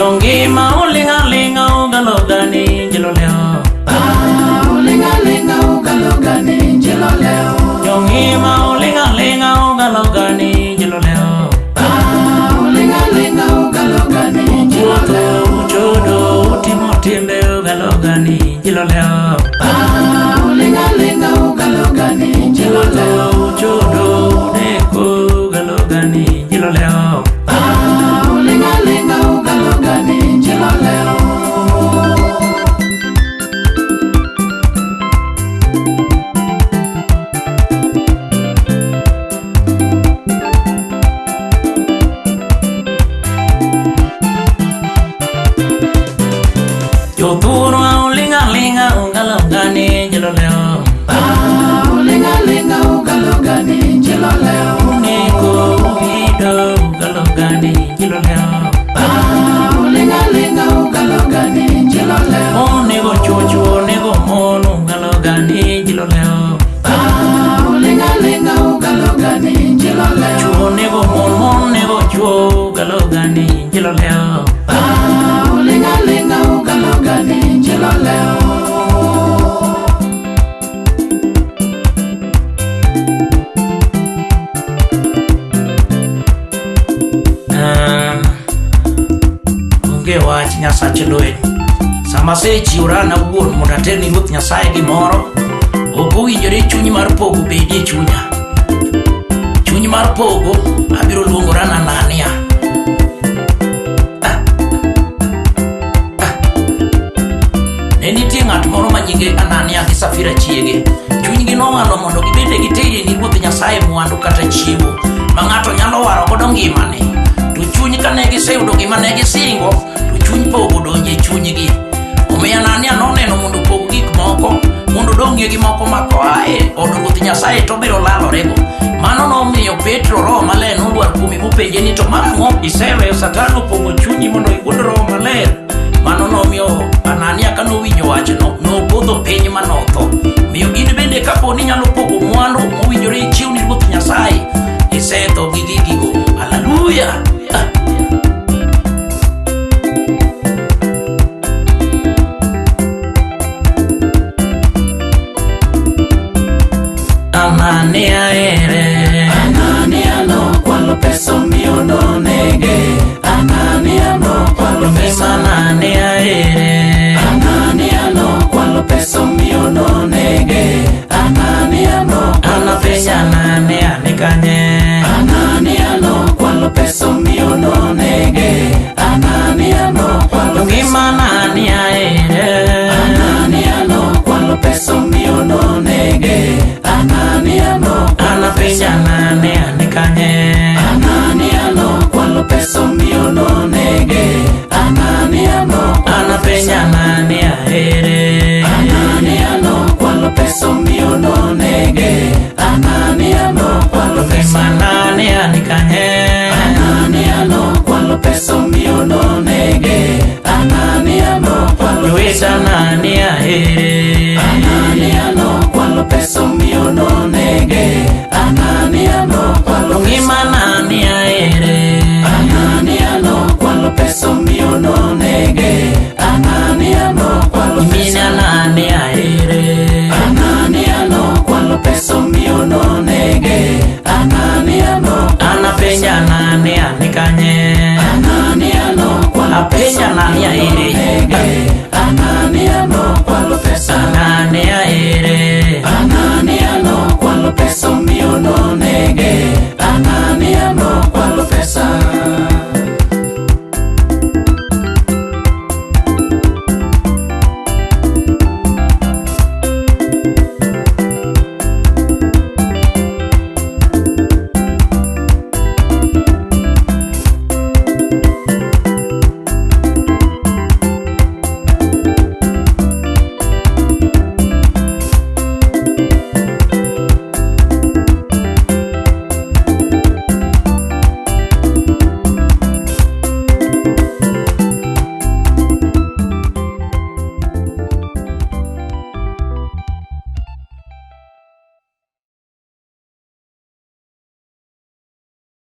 Yongi ma ulinga linga ugalogani jilo leo. Ulinga linga ugalogani jilo leo. Yongi ma ulinga linga ugalogani jilo leo. Ulinga linga ugalogani jilo leo. Uchodo utimotimbe ugalogani jilo leo. Ulinga linga ugalogani jilo leo. Uchodo neko ugalogani jilo leo. Ulinga linga ugalogani jilo leo. Yo turo ulinga linga ugalogani jilo leo. Ulinga linga ugalogani jilo leo. Neko uhido ugalogani jilo leo. Ulinga linga ugalogani jilo leo. Nego chocho nego mono ugalogani jilo leo. Ulinga linga ugalogani jilo leo. Chuo nego mon nego chuo ugalogani jilo leo. Ulinga linga ugalogani jilo leo. Onge wach Nyasache lweny. Sama sechiwra na wuon mondo aterni ruoth Nyasaye gimoro, ok owinjore chunyi mar pogo bedie chunya. Chunyi mar pogo abiro luongora Anania. Ne nitie ng'at moro ma nyinge Anania gi Safira chiege. Chunygi nowalo mondo gibende giteri ni ruoth Nyasaye mwandu kata chiemo ma ng'ato nyalo waro godo ngimane. To chuny kane giseyudo gima ne gisingo, to chuny pogo donje chunygi. Omiyo Anania noneno mondo pog gik moko mondo dong'ie gi moko ma koae od ruoth Nyasaye to biro lalorego. Mano nomiyo Petro Roho Maler nodwar kuomi mopenje ni to marang'o iseweyo Satan opogo chunyi mondo iwuond Roho Maler. Mano nomiyo Anania ka nowinjo wachno nopodho piny manotho. Miyo in bende kapo ni nyalo pogo mwandu mowinjore ichiw ni ruoth Nyasaye, isetho gi gigigo. Haleluya. Anania ere. Anania no kwalo pesa miyo no nege. Anania no kwalo pesa. Anania ere. Anania no kwalo pesa miyo no nege. Anania no Anapesa Anania nikanye. Anania no kwalo pesa miyo no nege. Anania no kwalo Ngima Anania ere. Anania no kwalo pesa miyo no nege. Anania no Anapesa Anania nikanye. Anania no kwalo pesa miyo no nege. Anania no Anapesa Anania ere. Anania no kwalo pesa miyo no nege. Anania no kwalo pesa. Ngima Anania nikanye. Anania no kwalo pesa miyo no nege. Anania no kwalo Luisa Anania ere.